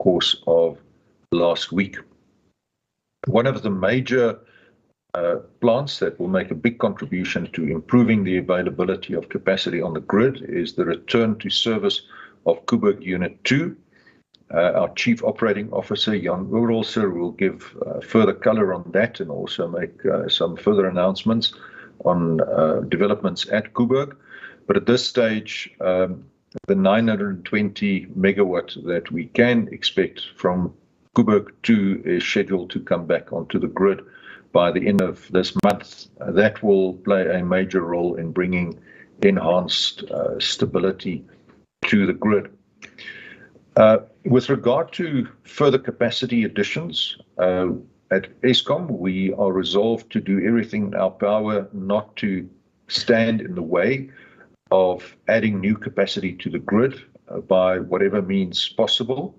course of last week. One of the major plants that will make a big contribution to improving the availability of capacity on the grid is the return to service of Kubernetes Unit 2. Our Chief Operating Officer, Jan Oberholzer, will give further color on that and also make some further announcements on developments at Kubernetes. But at this stage, the 920 megawatt that we can expect from Kubernetes 2 is scheduled to come back onto the grid by the end of this month. That will play a major role in bringing enhanced stability to the grid. With regard to further capacity additions, at Eskom, we are resolved to do everything in our power not to stand in the way of adding new capacity to the grid by whatever means possible.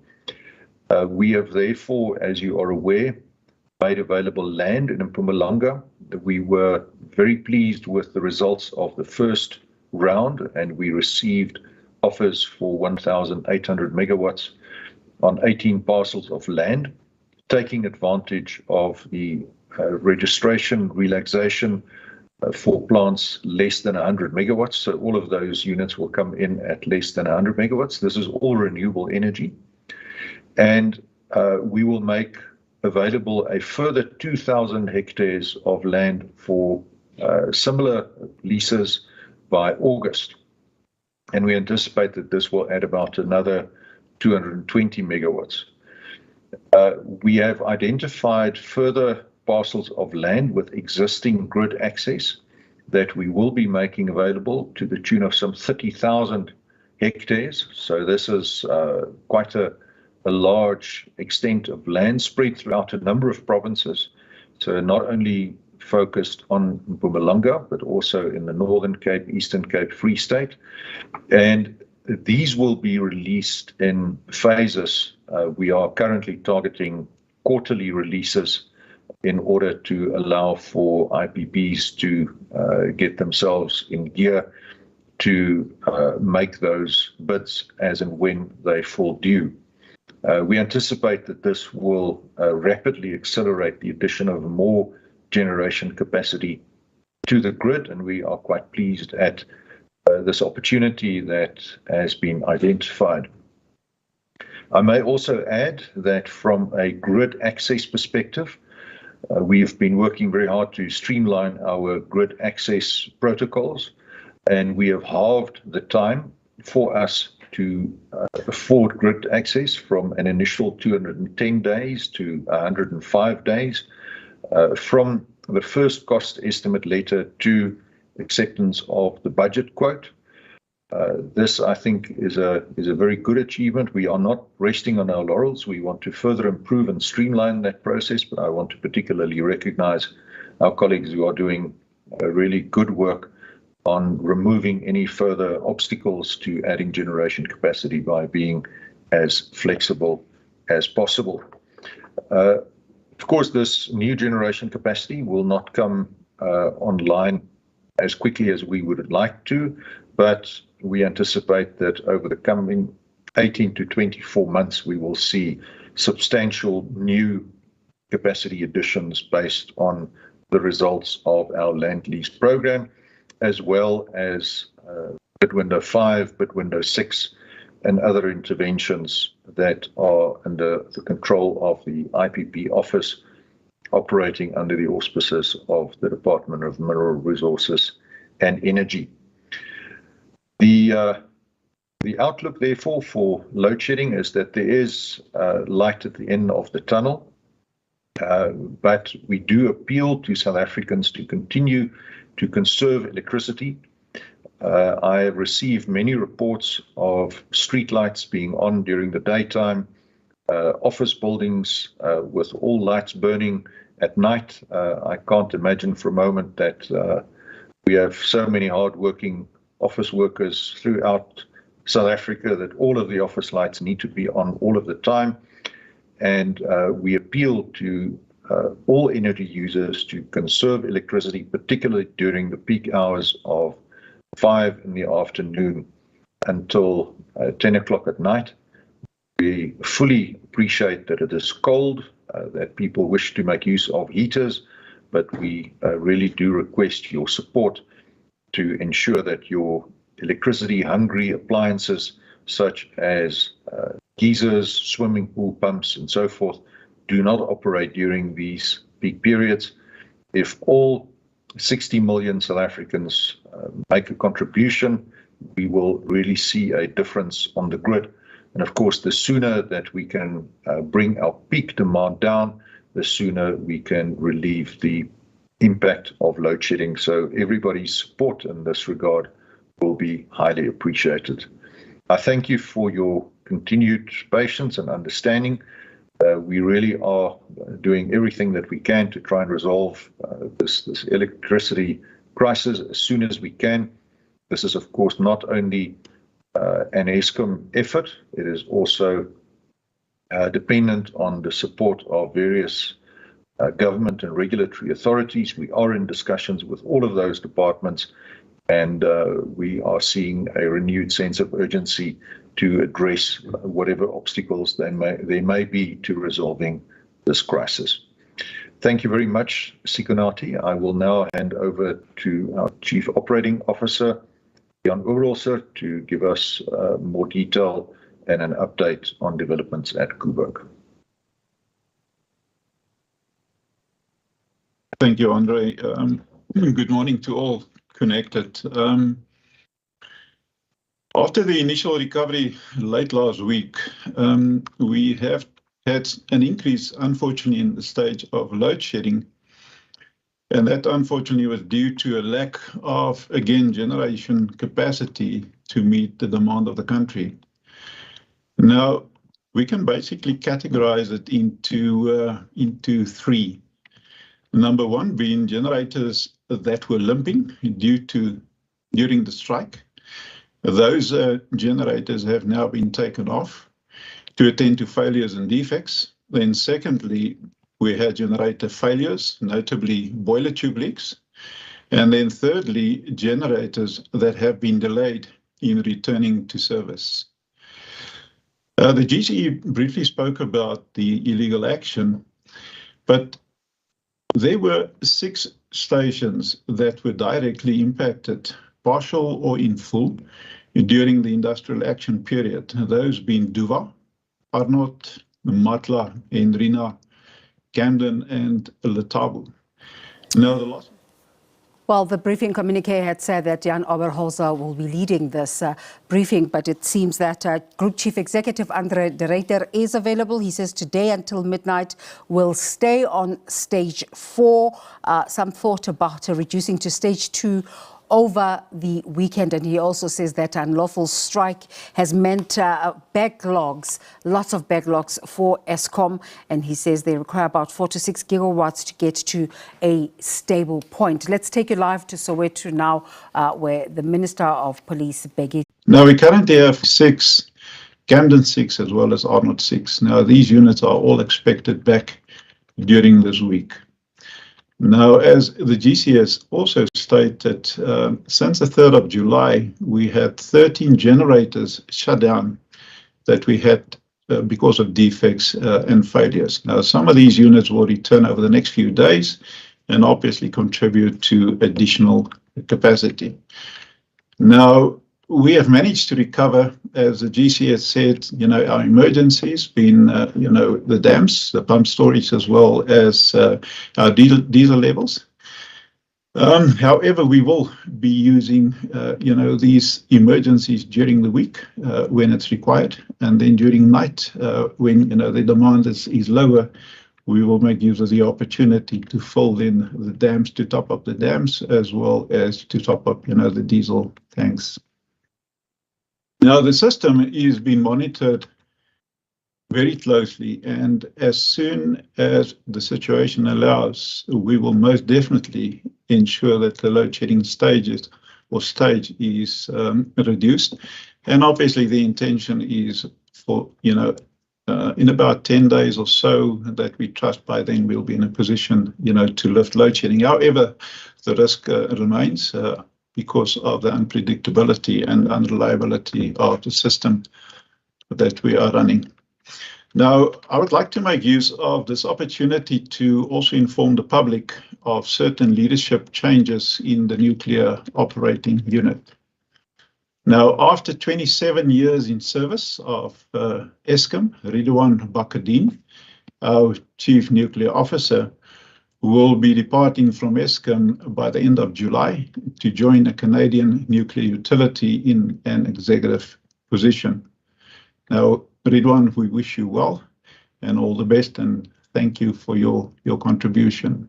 We have therefore, as you are aware, made available land in Mpumalanga. We were very pleased with the results of the first round, and we received offers for 1,800 megawatts on 18 parcels of land, taking advantage of the registration relaxation for plants less than 100 megawatts. So all of those units will come in at less than 100 megawatts. This is all renewable energy. And we will make available a further 2,000 hectares of land for similar leases by August. And we anticipate that this will add about another 220 megawatts. We have identified further parcels of land with existing grid access that we will be making available to the tune of some 30,000 hectares. So this is quite a large extent of land spread throughout a number of provinces. So not only focused on Mpumalanga, but also in the Northern Cape, Eastern Cape, Free State. And these will be released in phases. We are currently targeting quarterly releases in order to allow for IPPs to get themselves in gear to make those bids as and when they fall due. We anticipate that this will rapidly accelerate the addition of more generation capacity to the grid, and we are quite pleased at this opportunity that has been identified. I may also add that from a grid access perspective, we've been working very hard to streamline our grid access protocols, and we have halved the time for us to afford grid access from an initial 210 days to 105 days, from the first cost estimate letter to acceptance of the budget quote. This, I think, is a very good achievement. We are not resting on our laurels. We want to further improve and streamline that process, but I want to particularly recognize our colleagues who are doing really good work on removing any further obstacles to adding generation capacity by being as flexible as possible. Of course, this new generation capacity will not come online as quickly as we would like to, but we anticipate that over the coming 18 to 24 months, we will see substantial new capacity additions based on the results of our land lease program, as well as bid window 5, bid window 6, and other interventions that are under the control of the IPP office operating under the auspices of the Department of Mineral Resources and Energy. The outlook, therefore, for load shedding is that there is light at the end of the tunnel, but we do appeal to South Africans to continue to conserve electricity. I have received many reports of streetlights being on during the daytime, office buildings with all lights burning at night. I can't imagine for a moment that we have so many hardworking office workers throughout South Africa that all of the office lights need to be on all of the time. And we appeal to all energy users to conserve electricity, particularly during the peak hours of 5 in the afternoon until 10 o'clock at night. We fully appreciate that it is cold, that people wish to make use of heaters, but we really do request your support to ensure that your electricity-hungry appliances, such as geysers, swimming pool pumps, and so forth, do not operate during these peak periods. If all 60 million South Africans make a contribution, we will really see a difference on the grid. And of course, the sooner that we can bring our peak demand down, the sooner we can relieve the impact of load shedding. So everybody's support in this regard will be highly appreciated. I thank you for your continued patience and understanding. We really are doing everything that we can to try and resolve this electricity crisis as soon as we can. This is, of course, not only an Eskom effort, it is also dependent on the support of various government and regulatory authorities. We are in discussions with all of those departments, and we are seeing a renewed sense of urgency to address whatever obstacles there may be to resolving this crisis. Thank you very much, Sikonati. I will now hand over to our Chief Operating Officer, Jan Oberholzer, to give us more detail and an update on developments at Kuberg. Thank you, Andre. Good morning to all connected. After the initial recovery late last week, we have had an increase, unfortunately, in the stage of load shedding. And that, unfortunately, was due to a lack of, again, generation capacity to meet the demand of the country. Now, we can basically categorize it into three. Number one being generators that were limping during the strike. Those generators have now been taken off to attend to failures and defects. Then secondly, we had generator failures, notably boiler tube leaks. And then thirdly, generators that have been delayed in returning to service. The GCE briefly spoke about the illegal action, but there were 6 stations that were directly impacted, partial or in full, during the industrial action period. Those being Duva, Arnott, Matla, Hendrina, Camden, and Letabo. Now, the last. Well, the briefing communique had said that Jan Oberholzer will be leading this briefing, but it seems that Group Chief Executive Andre de Ruyter is available. He says today until midnight will stay on stage 4. Some thought about reducing to stage 2 over the weekend, and he also says that unlawful strike has meant backlogs, lots of backlogs for Eskom, and he says they require about 4 to 6 gigawatts to get to a stable point. Let's take you live to Soweto now, where the Minister of Police, Bheki. Now, we currently have 6, Camden 6 as well as Arnott 6. Now, these units are all expected back during this week. Now, as the GCS also stated, since the 3rd of July, we had 13 generators shut down that we had because of defects and failures. Now, some of these units will return over the next few days and obviously contribute to additional capacity. Now, we have managed to recover, as the GCS said, our emergencies, being, the dams, the pump storage, as well as our diesel levels. However, we will be using, these emergencies during the week when it's required. And then during night, when, the demand is lower, we will make use of the opportunity to fill in the dams, to top up the dams, as well as to top up, the diesel tanks. Now, the system is being monitored very closely, and as soon as the situation allows, we will most definitely ensure that the load shedding stage is reduced. And obviously, the intention is for, in about 10 days or so, that we trust by then we'll be in a position, to lift load shedding. However, the risk remains. Because of the unpredictability and unreliability of the system that we are running. Now, I would like to make use of this opportunity to also inform the public of certain leadership changes in the nuclear operating unit. Now, after 27 years in service of Eskom, Ridwan Bakadin, our Chief Nuclear Officer, will be departing from Eskom by the end of July to join a Canadian nuclear utility in an executive position. Now, Ridwan, we wish you well and all the best, and thank you for your contribution.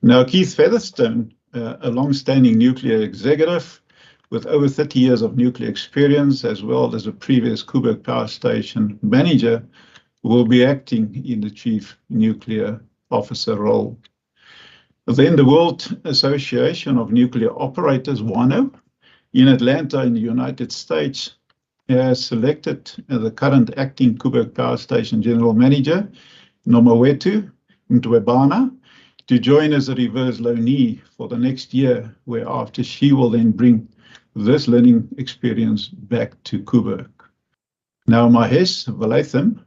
Now, Keith Featherstone, a long-standing nuclear executive with over 30 years of nuclear experience, as well as a previous Koeberg Power Station manager, will be acting in the Chief Nuclear Officer role. Then the World Association of Nuclear Operators, WANO, in Atlanta in the United States, has selected the current acting Koeberg Power Station General Manager, Nomawethu Mtwebana, to join as a reverse loanee for the next year, whereafter she will then bring this learning experience back to Koeberg. Now, Mahesh Valatham,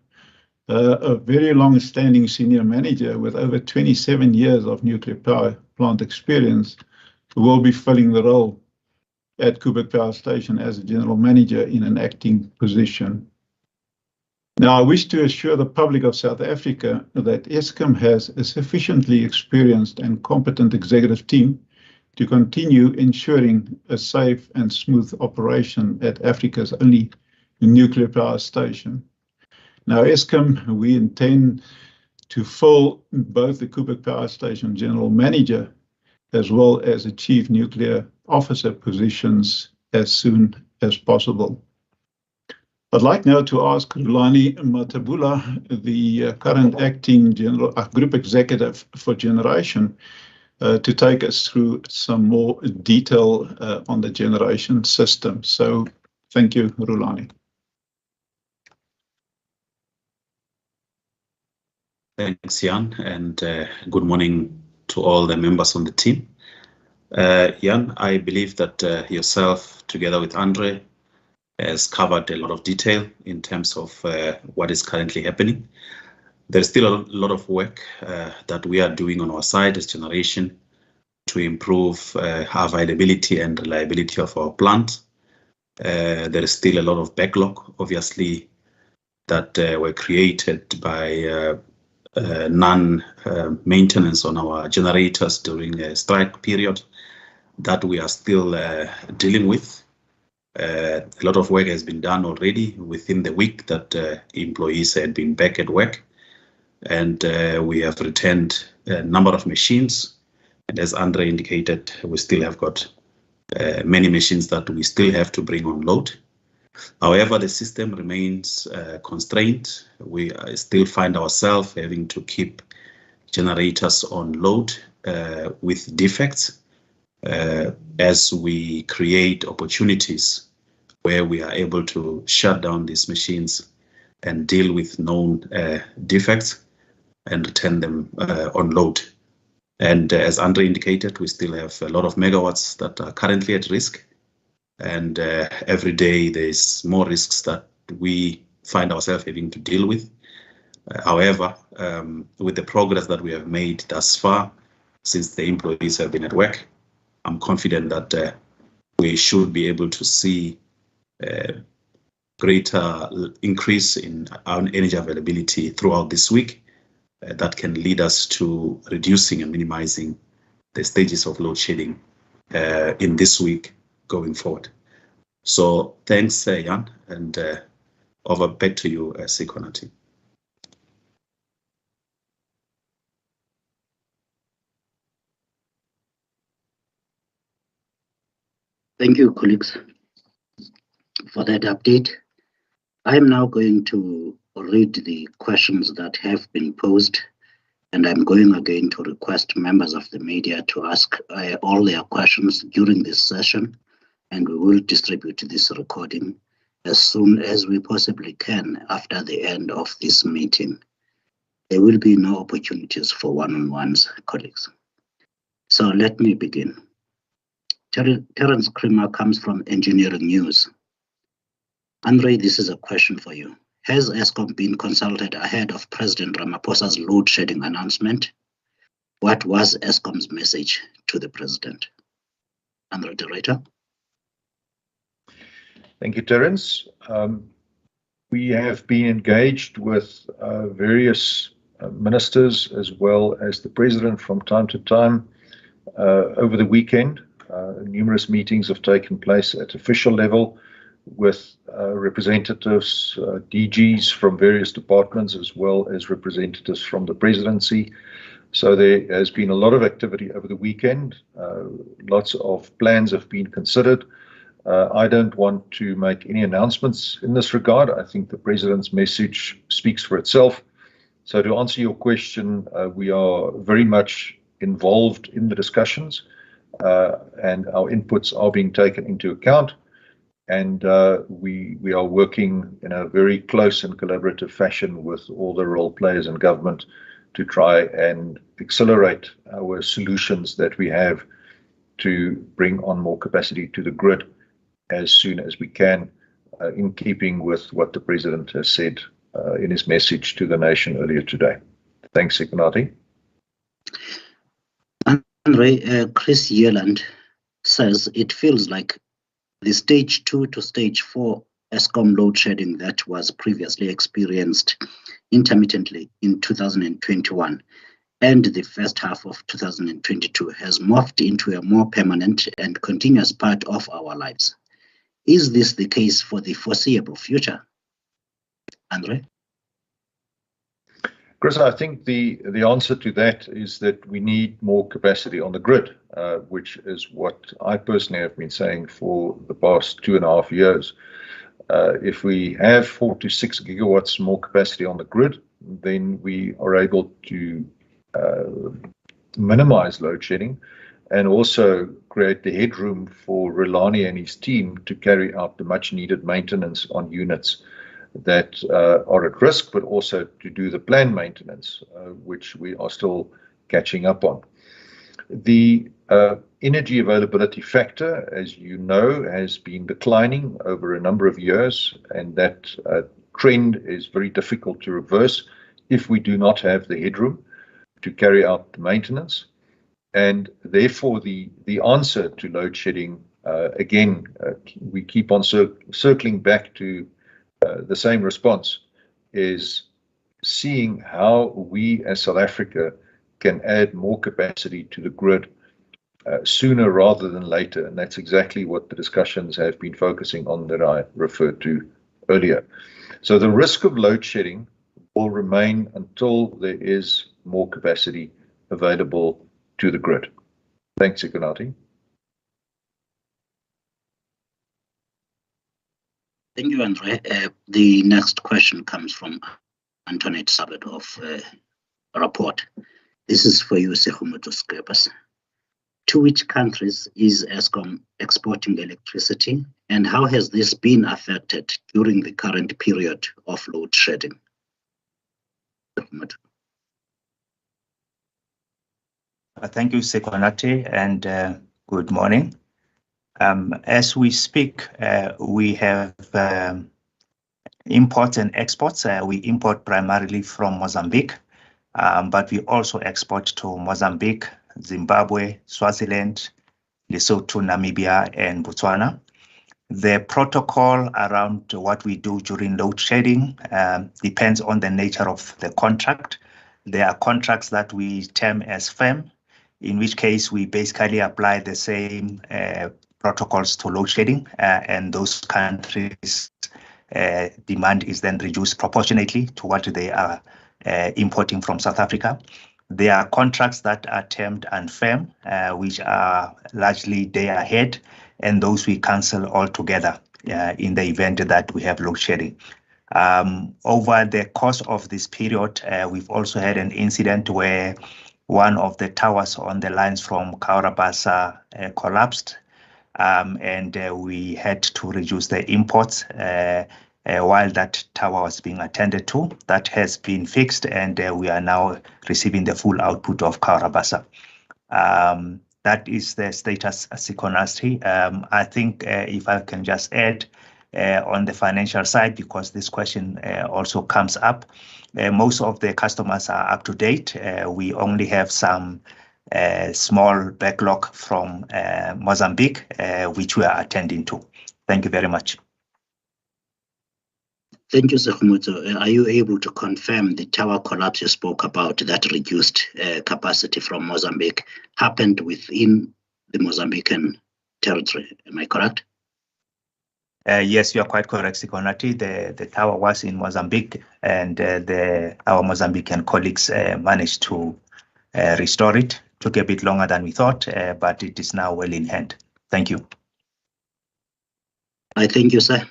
a very long-standing senior manager with over 27 years of nuclear power plant experience, will be filling the role at Koeberg Power Station as a general manager in an acting position. Now, I wish to assure the public of South Africa that Eskom has a sufficiently experienced and competent executive team to continue ensuring a safe and smooth operation at Africa's only nuclear power station. Now, Eskom, we intend to fill both the Koeberg Power Station General Manager as well as the Chief Nuclear Officer positions as soon as possible. I'd like now to ask Rulani Matabula, the current acting Group Executive for Generation, to take us through some more detail on the generation system. So thank you, Rulani. Thanks, Jan, and good morning to all the members on the team. Jan, I believe that yourself, together with Andre, has covered a lot of detail in terms of what is currently happening. There's still a lot of work that we are doing on our side as generation to improve availability and reliability of our plant. There is still a lot of backlog, obviously, that were created by non-maintenance on our generators during a strike period that we are still dealing with. A lot of work has been done already within the week that employees had been back at work, and we have returned a number of machines. And as Andre indicated, we still have got many machines that we still have to bring on load. However, the system remains constrained. We still find ourselves having to keep generators on load with defects as we create opportunities where we are able to shut down these machines and deal with known defects and return them on load. And as Andre indicated, we still have a lot of megawatts that are currently at risk. And every day there's more risks that we find ourselves having to deal with. However, with the progress that we have made thus far, since the employees have been at work, I'm confident that we should be able to see a greater increase in our energy availability throughout this week that can lead us to reducing and minimizing the stages of load shedding in this week going forward. So thanks, Jan, and over back to you, Sekonati. Thank you, colleagues, for that update. I am now going to read the questions that have been posed, and I'm going again to request members of the media to ask all their questions during this session, and we will distribute this recording as soon as we possibly can after the end of this meeting. There will be no opportunities for one-on-ones, colleagues. So let me begin. Terence Creamer comes from Engineering News. Andre, this is a question for you. has Eskom been consulted ahead of President Ramaphosa's load shedding announcement? What was Eskom's message to the president? Honourable Director. Thank you, Terence. We have been engaged with various ministers as well as the president from time to time over the weekend. Numerous meetings have taken place at official level with representatives, DGs from various departments, as well as representatives from the presidency. So there has been a lot of activity over the weekend. Lots of plans have been considered. I don't want to make any announcements in this regard. I think the president's message speaks for itself. So to answer your question, we are very much involved in the discussions, and our inputs are being taken into account. And we are working in a very close and collaborative fashion with all the role players in government to try and accelerate our solutions that we have to bring on more capacity to the grid as soon as we can, in keeping with what the president has said in his message to the nation earlier today. Thanks, Sekonati. Andre, Chris Yeland says it feels like the stage 2 to stage 4 Eskom load shedding that was previously experienced intermittently in 2021 and the first half of 2022 has morphed into a more permanent and continuous part of our lives. Is this the case for the foreseeable future? Andre? Chris, I think the answer to that is that we need more capacity on the grid, which is what I personally have been saying for the past 2.5 years. If we have 4 to 6 gigawatts more capacity on the grid, then we are able to minimize load shedding and also create the headroom for Relani and his team to carry out the much needed maintenance on units that are at risk, but also to do the planned maintenance, which we are still catching up on. The energy availability factor, as you know, has been declining over a number of years, and that trend is very difficult to reverse if we do not have the headroom to carry out the maintenance. And therefore, the answer to load shedding, again, we keep on circling back to the same response, is seeing how we as South Africa can add more capacity to the grid sooner rather than later. And that's exactly what the discussions have been focusing on that I referred to earlier. So the risk of load shedding will remain until there is more capacity available to the grid. Thanks, Sekonati. Thank you, Andre. The next question comes from Antoinette Sabet of Rapport. This is for you, Sekhumoto Skepas. To which countries is Eskom exporting electricity, and how has this been affected during the current period of load shedding? Thank you, Sekonati, and good morning. As we speak, we have imports and exports. We import primarily from Mozambique, but we also export to Mozambique, Zimbabwe, Swaziland, Lesotho, Namibia, and Botswana. The protocol around what we do during load shedding depends on the nature of the contract. There are contracts that we term as firm, in which case we basically apply the same protocols to load shedding, and those countries' demand is then reduced proportionately to what they are importing from South Africa. There are contracts that are termed unfirm, which are largely day ahead, and those we cancel altogether in the event that we have load shedding. Over the course of this period, we've also had an incident where one of the towers on the lines from Kaurabasa collapsed, and we had to reduce the imports while that tower was being attended to. That has been fixed, and we are now receiving the full output of Kaurabasa. That is the status, Sekonati. I think if I can just add, on the financial side, because this question also comes up. Most of the customers are up to date. We only have some small backlog from Mozambique, which we are attending to. Thank you very much. Thank you, Sekumuto. Are you able to confirm the tower collapse you spoke about that reduced capacity from Mozambique happened within the Mozambican territory? Am I correct? Yes, you are quite correct, Sikonati. The tower was in Mozambique, and our Mozambican colleagues managed to restore it. Took a bit longer than we thought, but it is now well in hand. Thank you. I thank you, sir.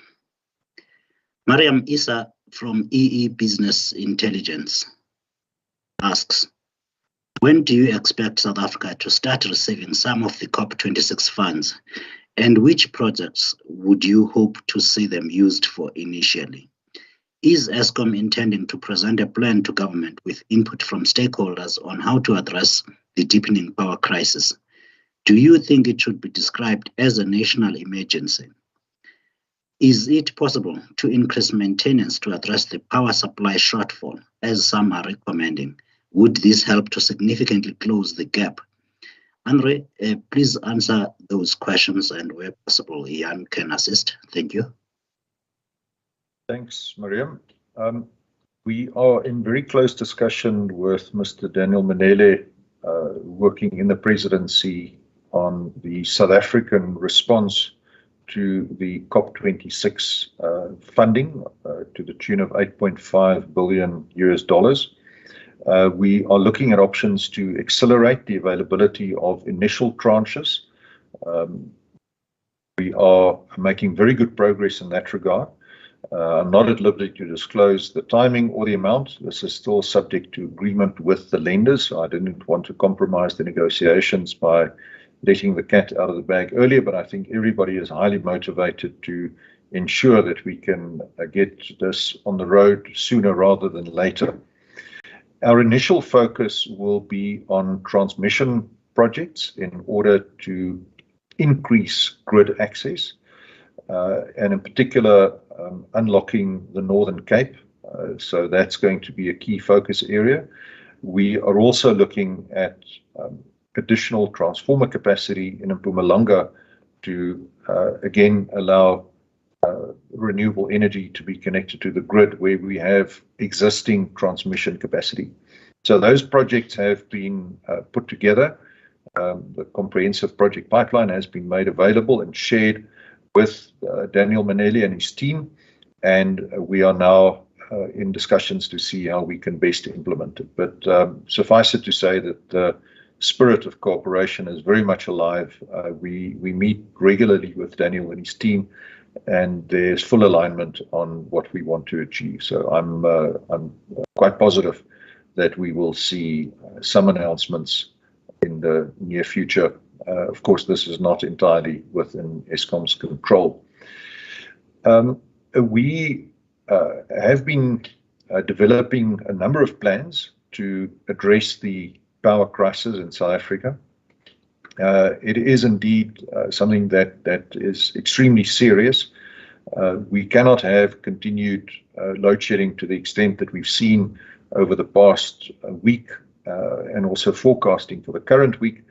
Mariam Issa from EE Business Intelligence asks, when do you expect South Africa to start receiving some of the COP26 funds, and which projects would you hope to see them used for initially? Is Eskom intending to present a plan to government with input from stakeholders on how to address the deepening power crisis? Do you think it should be described as a national emergency? Is it possible to increase maintenance to address the power supply shortfall, as some are recommending? Would this help to significantly close the gap? Andre, please answer those questions, and where possible, Ian can assist. Thank you. Thanks, Mariam. We are in very close discussion with Mr. Daniel Manele, working in the presidency on the South African response to the COP26 funding to the tune of $8.5 billion. We are looking at options to accelerate the availability of initial tranches. We are making very good progress in that regard. I'm not at liberty to disclose the timing or the amount. This is still subject to agreement with the lenders. I didn't want to compromise the negotiations by letting the cat out of the bag earlier, but I think everybody is highly motivated to ensure that we can get this on the road sooner rather than later. Our initial focus will be on transmission projects in order to increase grid access, and in particular, unlocking the Northern Cape. So that's going to be a key focus area. We are also looking at additional transformer capacity in Mpumalanga to again allow renewable energy to be connected to the grid where we have existing transmission capacity. So those projects have been put together. The comprehensive project pipeline has been made available and shared with Daniel Manele and his team, and we are now in discussions to see how we can best implement it. But suffice it to say that the spirit of cooperation is very much alive. We meet regularly with Daniel and his team, and there's full alignment on what we want to achieve. So I'm quite positive that we will see some announcements in the near future. Of course, this is not entirely within Eskom's control. We have been developing a number of plans to address the power crisis in South Africa. It is indeed something that is extremely serious. We cannot have continued load shedding to the extent that we've seen over the past week, and also forecasting for the current week.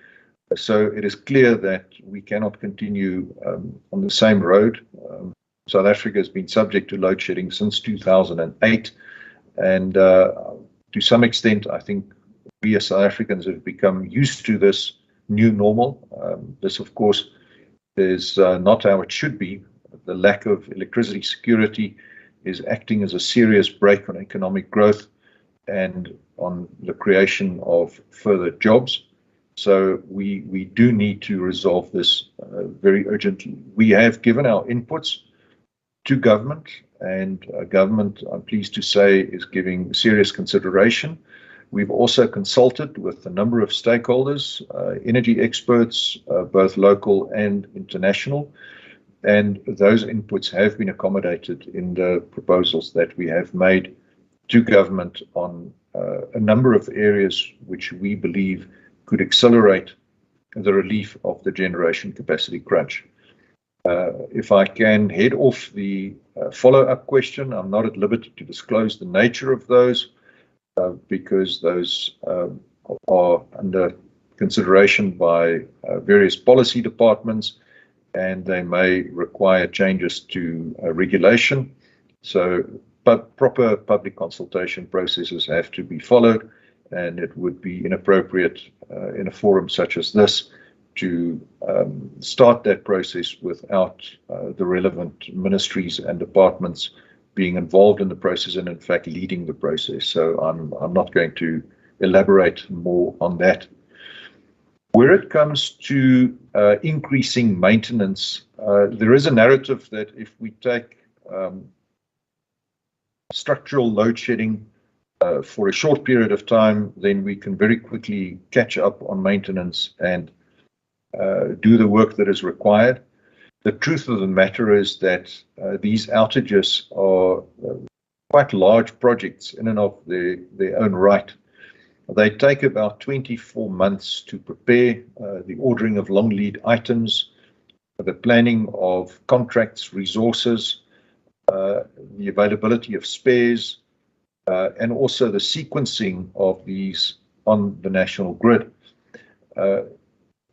So it is clear that we cannot continue on the same road. South Africa has been subject to load shedding since 2008, and to some extent, I think we as South Africans have become used to this new normal. This, of course, is not how it should be. The lack of electricity security is acting as a serious brake on economic growth and on the creation of further jobs. So we do need to resolve this very urgently. We have given our inputs to government, and government, I'm pleased to say, is giving serious consideration. We've also consulted with a number of stakeholders, energy experts, both local and international, and those inputs have been accommodated in the proposals that we have made to government on a number of areas which we believe could accelerate the relief of the generation capacity crunch. If I can head off the follow-up question, I'm not at liberty to disclose the nature of those because those are under consideration by various policy departments, and they may require changes to regulation. So, but proper public consultation processes have to be followed, and it would be inappropriate in a forum such as this to start that process without the relevant ministries and departments being involved in the process and in fact leading the process. So I'm not going to elaborate more on that. Where it comes to increasing maintenance, there is a narrative that if we take structural load shedding for a short period of time, then we can very quickly catch up on maintenance and do the work that is required. The truth of the matter is that these outages are quite large projects in and of their own right. They take about 24 months to prepare, the ordering of long lead items, the planning of contracts, resources, the availability of spares, and also the sequencing of these on the national grid.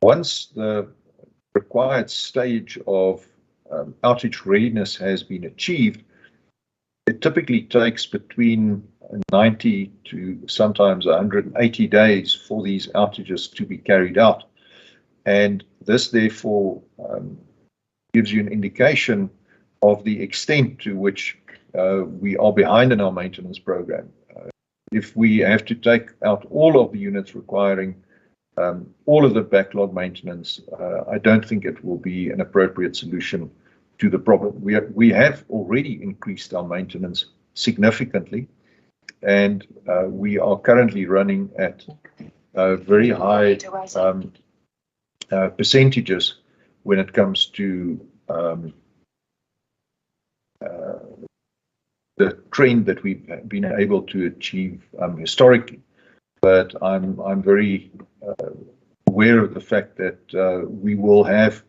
Once the required stage of outage readiness has been achieved, it typically takes between 90 to sometimes 180 days for these outages to be carried out. And this therefore gives you an indication of the extent to which we are behind in our maintenance program. If we have to take out all of the units requiring all of the backlog maintenance, I don't think it will be an appropriate solution to the problem. We have already increased our maintenance significantly, and we are currently running at very high percentages when it comes to the trend that we've been able to achieve historically. But I'm very aware of the fact that we will have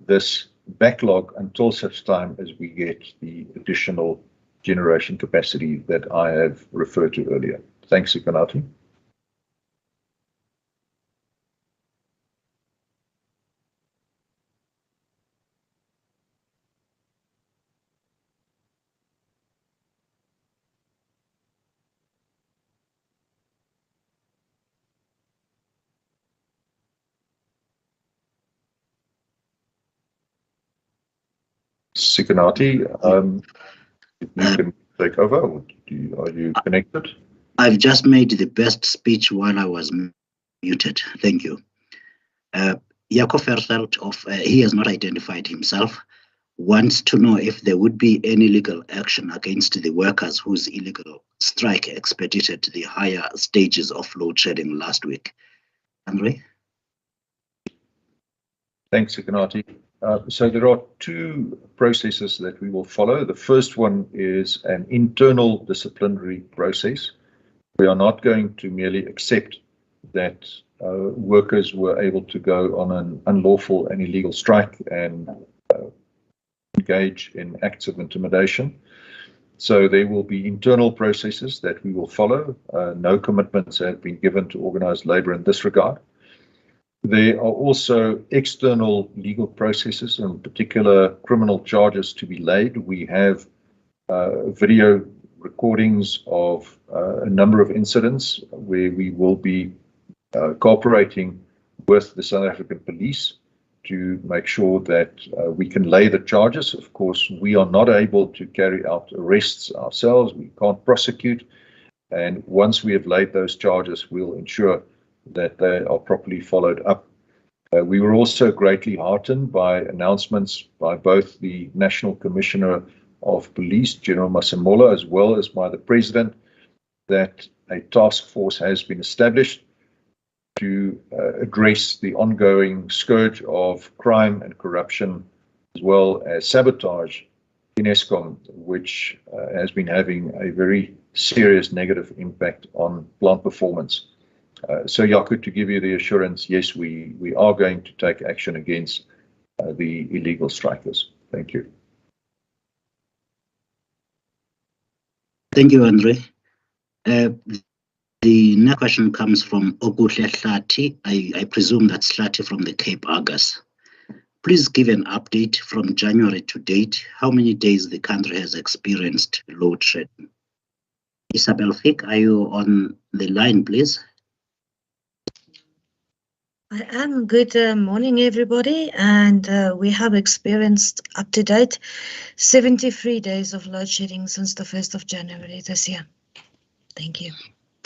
this backlog until such time as we get the additional generation capacity that I have referred to earlier. Thanks, Ikonati. Sikanati, you can take over. Or are you connected? I've just made the best speech while I was muted. Thank you. Jaco Verveld, he has not identified himself, wants to know if there would be any legal action against the workers whose illegal strike expedited the higher stages of load shedding last week. Andre? Thanks, Ikonati. So there are two processes that we will follow. The first one is an internal disciplinary process. We are not going to merely accept that workers were able to go on an unlawful and illegal strike and engage in acts of intimidation. So there will be internal processes that we will follow. No commitments have been given to organized labor in this regard. There are also external legal processes, in particular criminal charges to be laid. We have video recordings of a number of incidents where we will be cooperating with the South African police to make sure that we can lay the charges. Of course, we are not able to carry out arrests ourselves. We can't prosecute. And once we have laid those charges, we'll ensure that they are properly followed up. We were also greatly heartened by announcements by both the National Commissioner of Police, General Masemola, as well as by the President, that a task force has been established to address the ongoing scourge of crime and corruption, as well as sabotage in Eskom, which has been having a very serious negative impact on plant performance. So, Jaco, to give you the assurance, yes, we are going to take action against the illegal strikers. Thank you. Thank you, Andre. The next question comes from Okuhle Hlati. I presume that's Hlati from the Cape Argus. Please give an update from January to date, how many days the country has experienced load shedding. Isabel Fick, are you on the line, please? I am. Good morning, everybody. And we have experienced up to date 73 days of load shedding since the 1st of January this year. Thank you.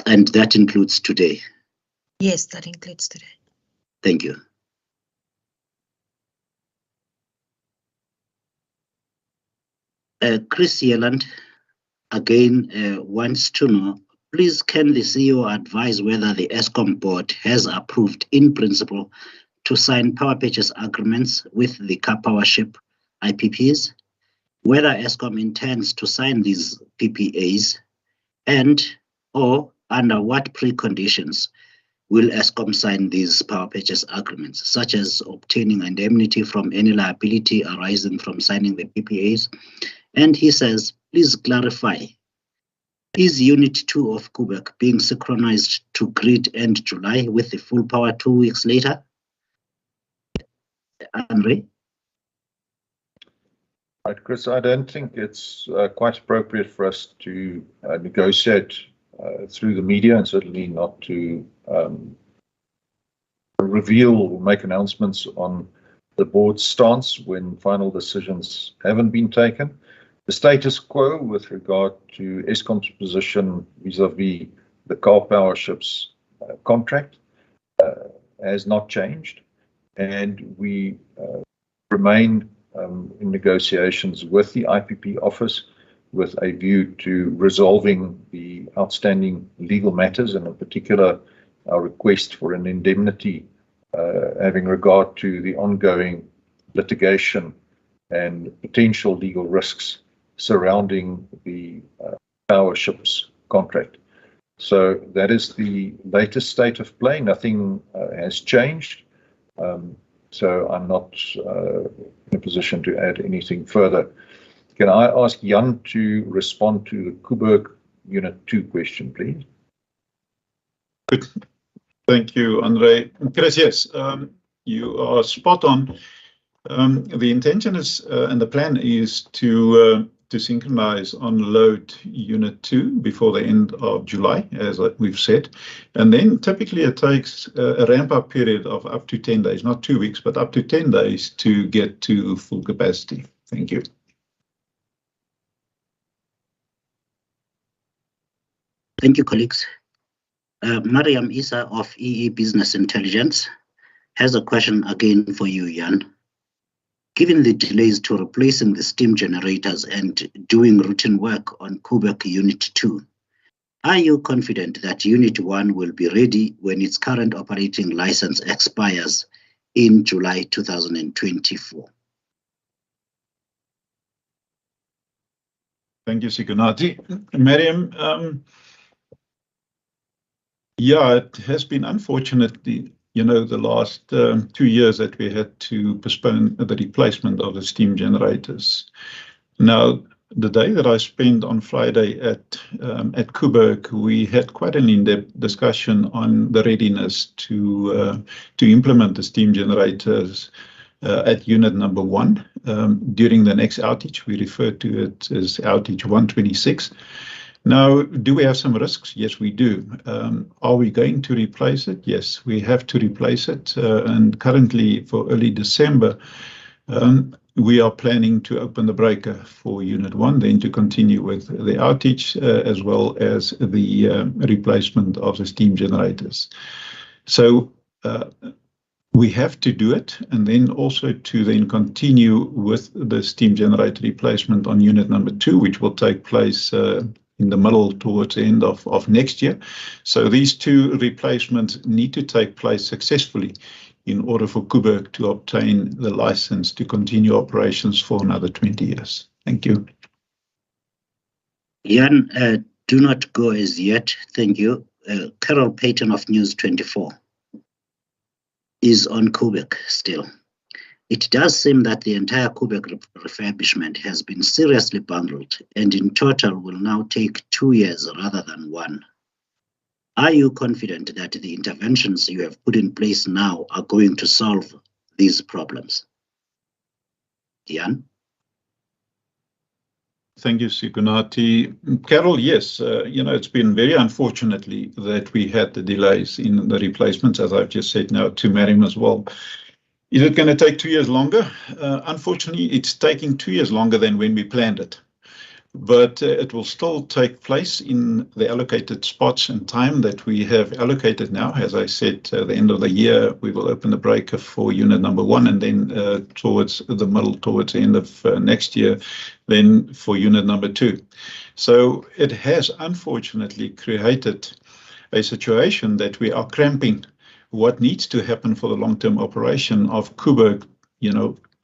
And that includes today? Yes, that includes today. Thank you. Chris Yelland, again, wants to know, please can the CEO advise whether the Eskom board has approved in principle to sign power purchase agreements with the car powership IPPs, whether Eskom intends to sign these PPAs, and or under what preconditions will Eskom sign these power purchase agreements, such as obtaining indemnity from any liability arising from signing the PPAs. And he says, please clarify, is Unit 2 of Kubernetes being synchronized to grid end July with the full power 2 weeks later? Andre? Right, Chris, I don't think it's quite appropriate for us to negotiate through the media, and certainly not to reveal or make announcements on the board's stance when final decisions haven't been taken. The status quo with regard to Eskom's position vis-à-vis the car powerships contract has not changed, and we remain in negotiations with the IPP office with a view to resolving the outstanding legal matters, and in particular our request for an indemnity having regard to the ongoing litigation and potential legal risks surrounding the powerships contract. So that is the latest state of play. Nothing has changed. So I'm not in a position to add anything further. Can I ask Jan to respond to the Kubernetes Unit 2 question, please? Good. Thank you, Andre. Chris, yes, you are spot on. The intention is, and the plan is to synchronize on load Unit 2 before the end of July, as we've said. And then typically it takes a ramp-up period of up to 10 days, not 2 weeks, but up to 10 days to get to full capacity. Thank you. Thank you, colleagues. Mariam Issa of EE Business Intelligence has a question again for you, Jan. Given the delays to replacing the steam generators and doing routine work on Kubernetes Unit 2, are you confident that Unit 1 will be ready when its current operating license expires in July 2024? Thank you, Sigunati. Mariam, yeah, it has been unfortunately, the last 2 years that we had to postpone the replacement of the steam generators. Now, the day that I spent on Friday at Kubernetes, we had quite an in-depth discussion on the readiness to implement the steam generators at unit number 1 during the next outage. We refer to it as outage 126. Now, do we have some risks? Yes, we do. Are we going to replace it? Yes, we have to replace it. And currently, for early December, we are planning to open the breaker for Unit 1, then to continue with the outage, as well as the replacement of the steam generators. So we have to do it, and then also to then continue with the steam generator replacement on Unit number 2, which will take place in the middle towards the end of next year. So these 2 replacements need to take place successfully in order for Kubernetes to obtain the license to continue operations for another 20 years. Thank you. Jan, do not go as yet. Thank you. Carol Payton of News 24 is on Kubernetes still. It does seem that the entire Quebec refurbishment has been seriously bungled and in total will now take 2 years rather than 1. Are you confident that the interventions you have put in place now are going to solve these problems? Jan? Thank you, Sikunati. Carol, yes, it's been very unfortunately that we had the delays in the replacements, as I've just said now to Mariam as well. Is it going to take 2 years longer? Unfortunately, it's taking 2 years longer than when we planned it. But it will still take place in the allocated spots and time that we have allocated now. As I said, at the end of the year, we will open the breaker for unit number 1, and then towards the middle, towards the end of next year, then for unit number 2. So it has unfortunately created a situation that we are cramping what needs to happen for the long-term operation of Kuba,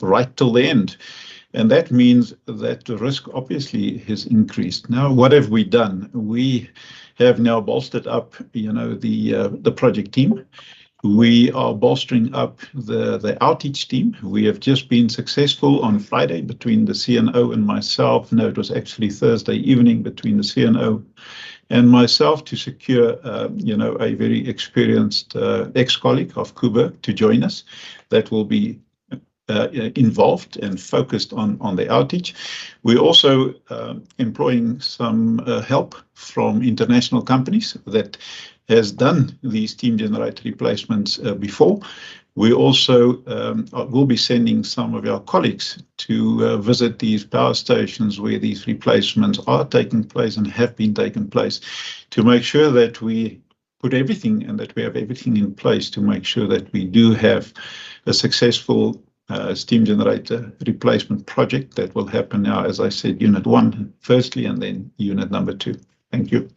right till the end. And that means that the risk obviously has increased. Now, what have we done? We have now bolstered up, the project team. We are bolstering up the outage team. We have just been successful on Friday between the CNO and myself. No, it was actually Thursday evening between the CNO and myself to secure, a very experienced ex-colleague of Kuba to join us. That will be involved and focused on the outage. We're also employing some help from international companies that has done these steam generator replacements before. We also will be sending some of our colleagues to visit these power stations where these replacements are taking place and have been taking place, to make sure that we put everything and that we have everything in place to make sure that we do have a successful steam generator replacement project that will happen now, as I said, unit 1 firstly, and then unit number 2. Thank you.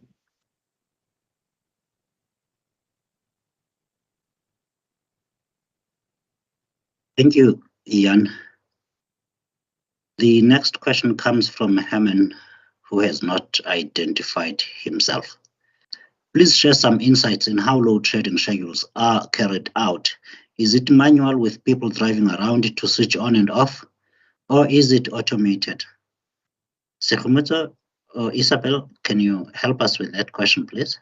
Thank you, Ian. The next question comes from Hammond, who has not identified himself. Please share some insights in how load shedding schedules are carried out. Is it manual with people driving around to switch on and off, or is it automated? Sekhumoto or Isabel, can you help us with that question, please?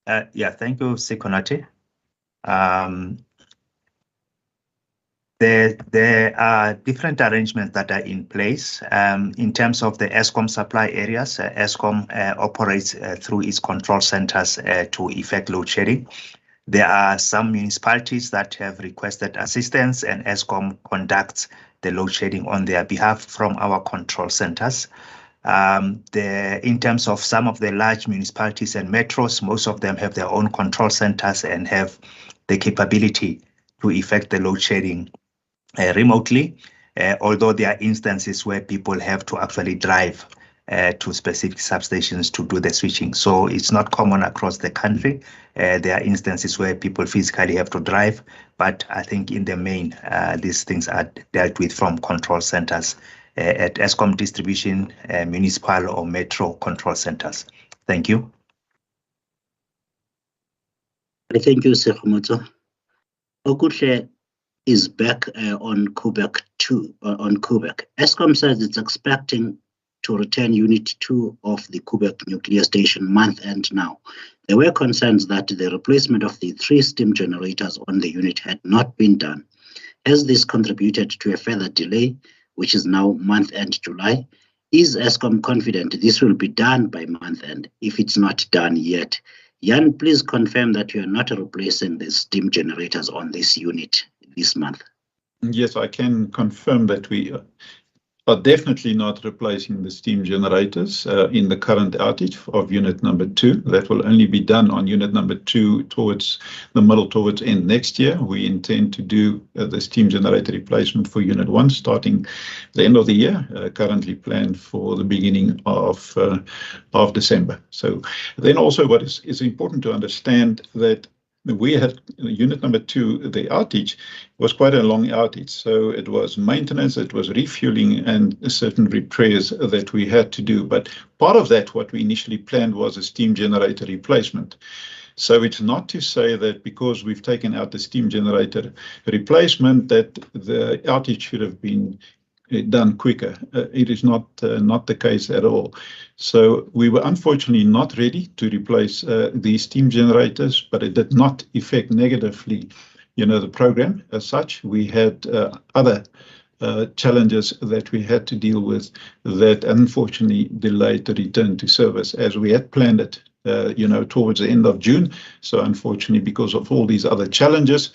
Thank you, Sikunati. There are different arrangements that are in place. In terms of the Eskom supply areas, Eskom operates through its control centers to effect load shedding. There are some municipalities that have requested assistance, and Eskom conducts the load shedding on their behalf from our control centers. In terms of some of the large municipalities and metros, most of them have their own control centers and have the capability to effect the load shedding remotely, although there are instances where people have to actually drive to specific substations to do the switching. So it's not common across the country. There are instances where people physically have to drive, but I think in the main, these things are dealt with from control centers at Eskom distribution, municipal or metro control centers. Thank you. Thank you, Sekhumoto. Okuhle is back on Quebec 2, on Quebec. Eskom says it's expecting to return Unit 2 of the Quebec nuclear station month-end now. There were concerns that the replacement of the 3 steam generators on the unit had not been done. Has this contributed to a further delay, which is now month-end July? Is Eskom confident this will be done by month-end if it's not done yet? Jan, please confirm that you are not replacing the steam generators on this unit this month. Yes, I can confirm that we are definitely not replacing the steam generators in the current outage of unit number 2. That will only be done on unit number 2 towards the middle, towards end next year. We intend to do the steam generator replacement for unit 1 starting the end of the year, currently planned for the beginning of December. So then also what is important to understand that we had unit number 2, the outage was quite a long outage. So it was maintenance, it was refueling and certain repairs that we had to do. But part of that, what we initially planned was a steam generator replacement. So it's not to say that because we've taken out the steam generator replacement that the outage should have been done quicker. It is not the case at all. So we were unfortunately not ready to replace these steam generators, but it did not affect negatively, the program as such. We had other challenges that we had to deal with that unfortunately delayed the return to service as we had planned it, towards the end of June. So unfortunately, because of all these other challenges,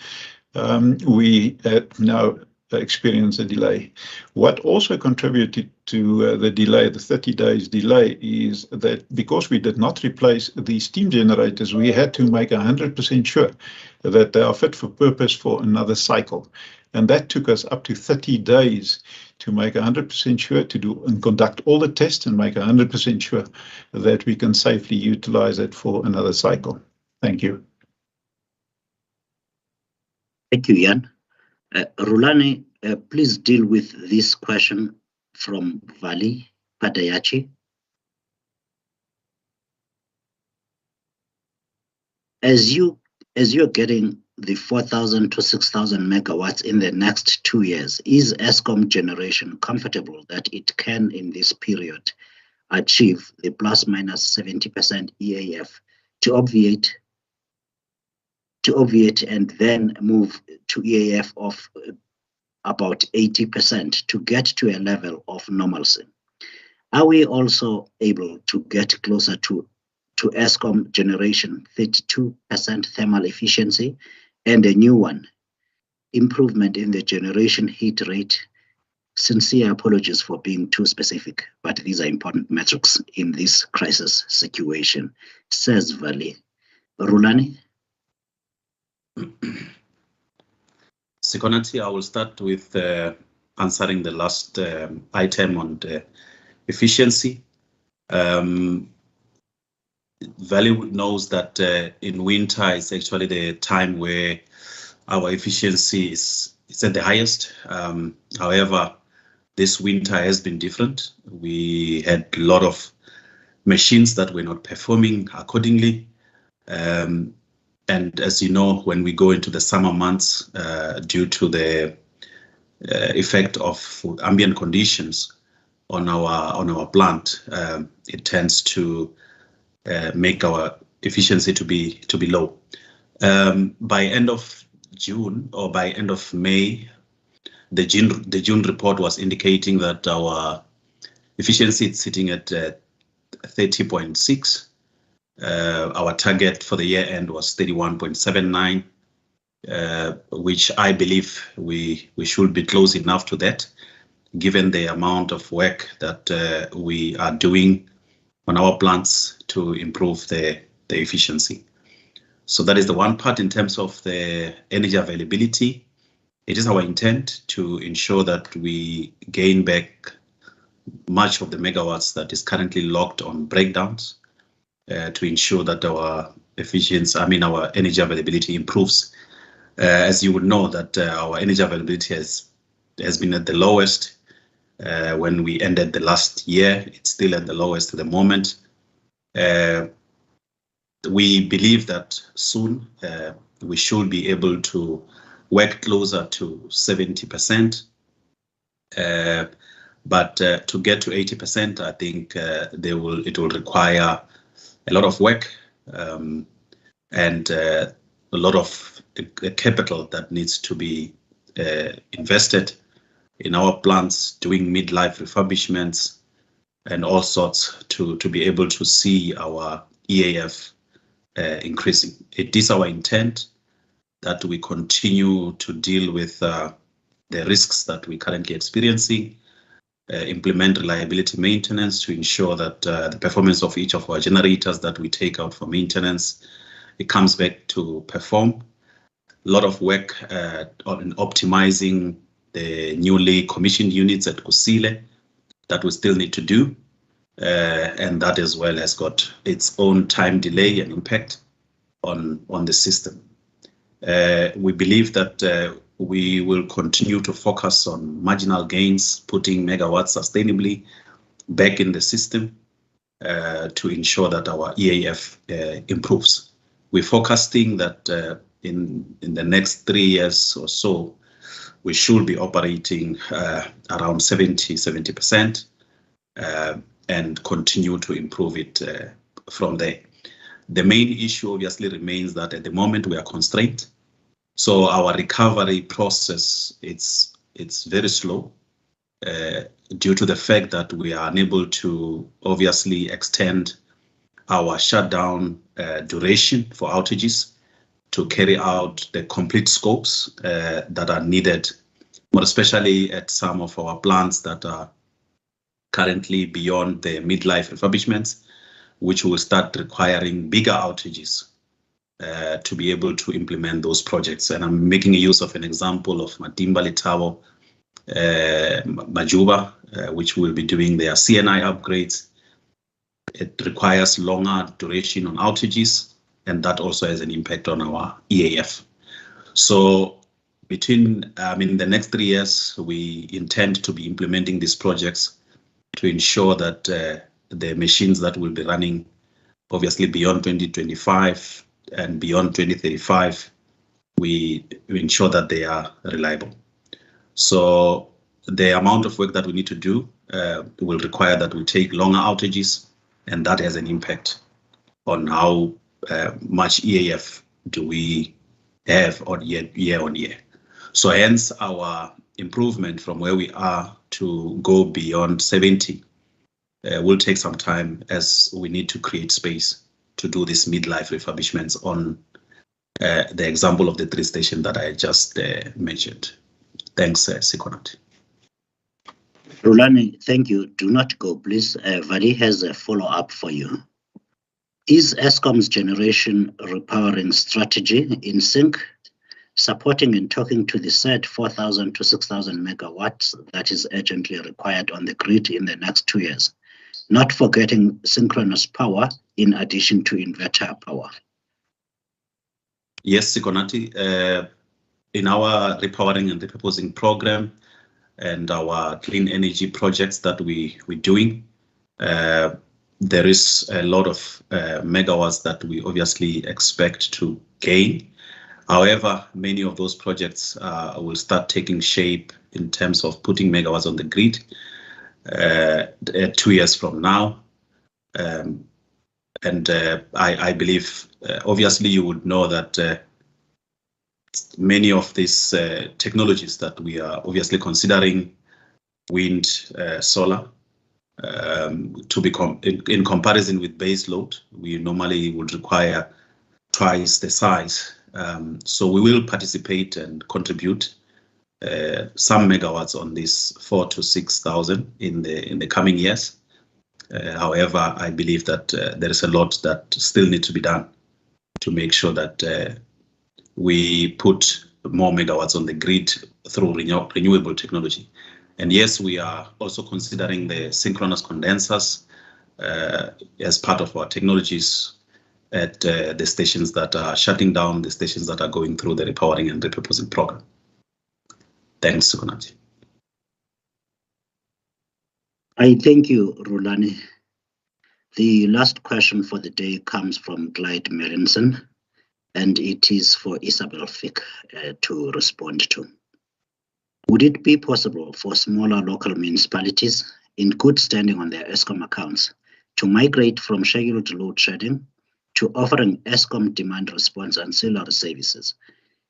we now experience a delay. What also contributed to the delay, the 30 days delay, is that because we did not replace the steam generators, we had to make 100% sure that they are fit for purpose for another cycle. And that took us up to 30 days to make 100% sure to do and conduct all the tests and make 100% sure that we can safely utilize it for another cycle. Thank you. Thank you, Jan. Rulani, please deal with this question from Vali Padayachi. As you're getting the 4,000 to 6,000 megawatts in the next 2 years, is Eskom generation comfortable that it can, in this period, achieve the plus minus 70% EAF to obviate and then move to EAF of about 80% to get to a level of normalcy? Are we also able to get closer to Eskom generation 32% thermal efficiency and a new one, improvement in the generation heat rate? Sincere apologies for being too specific, but these are important metrics in this crisis situation, says Vali. Rulani? Sikonati, I will start with answering the last item on the efficiency. Valley knows that in winter is actually the time where our efficiency is at the highest. However, this winter has been different. We had a lot of machines that were not performing accordingly. And as you know, when we go into the summer months, due to the effect of ambient conditions on our plant, it tends to make our efficiency to be low. By end of June or by end of May, the June report was indicating that our efficiency is sitting at 30.6. Our target for the year end was 31.79, which I believe we should be close enough to that, given the amount of work that we are doing on our plants to improve the efficiency. So that is the one part. In terms of the energy availability, it is our intent to ensure that we gain back much of the megawatts that is currently locked on breakdowns, to ensure that our efficiency, our energy availability improves. As you would know, that our energy availability has been at the lowest when we ended the last year. It's still at the lowest at the moment. We believe that soon we should be able to work closer to 70%. But to get to 80%, I think it will require a lot of work and a lot of capital that needs to be invested in our plants, doing midlife refurbishments and all sorts to be able to see our EAF increasing. It is our intent that we continue to deal with the risks that we're currently experiencing, implement reliability maintenance to ensure that the performance of each of our generators that we take out for maintenance, it comes back to perform. A lot of work on optimizing the newly commissioned units at Kusile that we still need to do, and that as well has got its own time delay and impact on the system. We believe that we will continue to focus on marginal gains, putting megawatts sustainably back in the system to ensure that our EAF improves. we're forecasting that in the next 3 years or so, we should be operating around 70%, and continue to improve it from there. The main issue obviously remains that at the moment we are constrained. So our recovery process, it's very slow due to the fact that we are unable to obviously extend our shutdown duration for outages to carry out the complete scopes that are needed, more especially at some of our plants that are currently beyond the midlife refurbishments, which will start requiring bigger outages to be able to implement those projects. And I'm making use of an example of Matimba, Letabo, Majuba, which will be doing their CNI upgrades. It requires longer duration on outages, and that also has an impact on our EAF. So between, in the next 3 years, we intend to be implementing these projects to ensure that the machines that will be running, obviously beyond 2025 and beyond 2035, we ensure that they are reliable. So the amount of work that we need to do will require that we take longer outages, and that has an impact on how much EAF do we have on year on year. So hence our improvement from where we are to go beyond 70 will take some time, as we need to create space to do these midlife refurbishments on the example of the 3 stations that I just mentioned. Thanks, Sikonat. Rulani, thank you. Do not go, please. Vali has a follow-up for you. Is Eskom's generation repowering strategy in sync, supporting and talking to the said 4,000 to 6,000 megawatts that is urgently required on the grid in the next 2 years? Not forgetting synchronous power in addition to inverter power. Yes, Sikonati. In our repowering and repurposing program and our clean energy projects that we're doing, there is a lot of megawatts that we obviously expect to gain. However, many of those projects will start taking shape in terms of putting megawatts on the grid 2 years from now. I believe, obviously, you would know that many of these technologies that we are obviously considering, wind, solar, to be in comparison with base load, we normally would require twice the size. So we will participate and contribute some megawatts on this 4,000 to 6,000 in the coming years. However, I believe that there is a lot that still needs to be done to make sure that we put more megawatts on the grid through renewable technology. And yes, we are also considering the synchronous condensers as part of our technologies at the stations that are shutting down, the stations that are going through the repowering and repurposing program. Thanks, Sukunati. I thank you, Rulani. The last question for the day comes from Clyde Merinson, and it is for Isabel Fick to respond to. Would it be possible for smaller local municipalities in good standing on their Eskom accounts to migrate from scheduled load shedding to offering Eskom demand response ancillary services,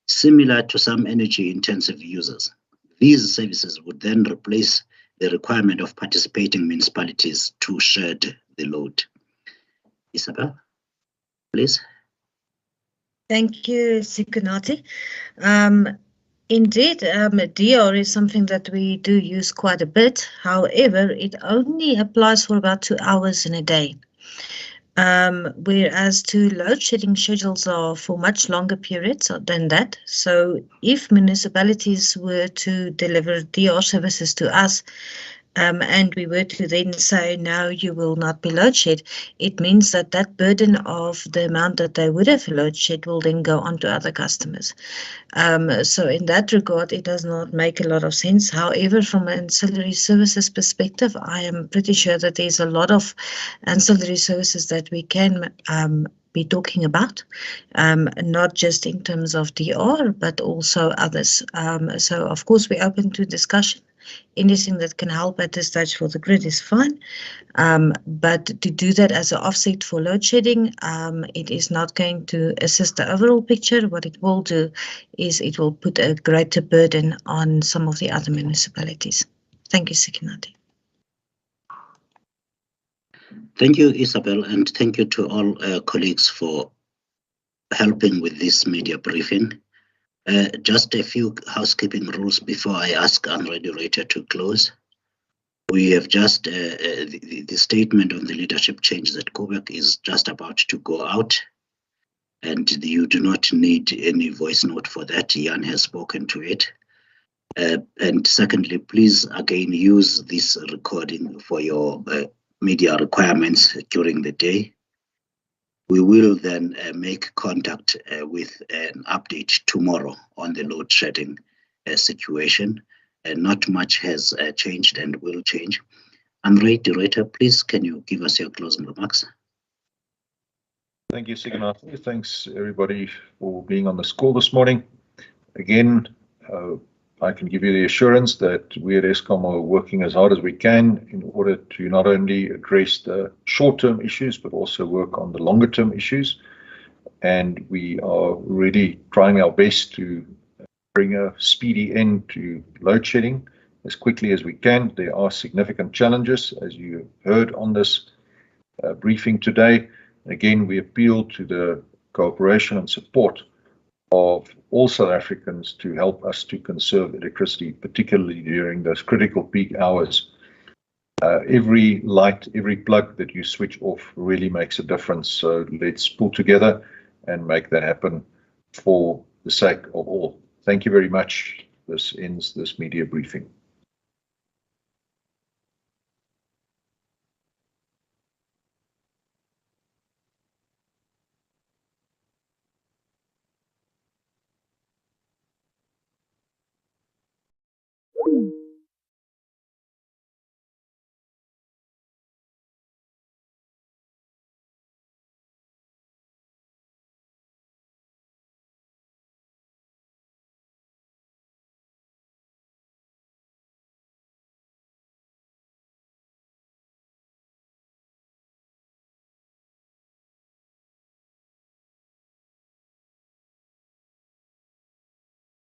similar to some energy-intensive users? These services would then replace the requirement of participating municipalities to shed the load. Isabel, please. Thank you, Sikonati. Indeed, DR is something that we do use quite a bit. However, it only applies for about 2 hours in a day. Whereas to load shedding schedules are for much longer periods than that. So if municipalities were to deliver DR services to us, and we were to then say, no, you will not be load shed, it means that that burden of the amount that they would have load shed will then go on to other customers. So in that regard, it does not make a lot of sense. However, from an ancillary services perspective, I am pretty sure that there's a lot of ancillary services that we can be talking about, not just in terms of DR, but also others. So of course, we're open to discussion. Anything that can help at this stage for the grid is fine, but to do that as an offset for load shedding, it is not going to assist the overall picture. What it will do is it will put a greater burden on some of the other municipalities. Thank you, Sekinati. Thank you, Isabel, and thank you to all colleagues for helping with this media briefing. Just a few housekeeping rules before I ask our moderator to close. We have just, the statement on the leadership changes at Quebec is just about to go out, and you do not need any voice note for that. Jan has spoken to it. And secondly, please again use this recording for your media requirements during the day. We will then make contact with an update tomorrow on the load shedding situation. Not much has changed and will change. Moderator, please, can you give us your closing remarks? Thank you, Sekinati. Thanks, everybody, for being on this call this morning. Again, I can give you the assurance that we at Eskom are working as hard as we can in order to not only address the short-term issues, but also work on the longer-term issues. And we are really trying our best to bring a speedy end to load shedding as quickly as we can. There are significant challenges, as you heard on this briefing today. Again, we appeal to the cooperation and support of all South Africans to help us to conserve electricity, particularly during those critical peak hours. Every light, every plug that you switch off really makes a difference. So let's pull together and make that happen for the sake of all. Thank you very much. This ends this media briefing.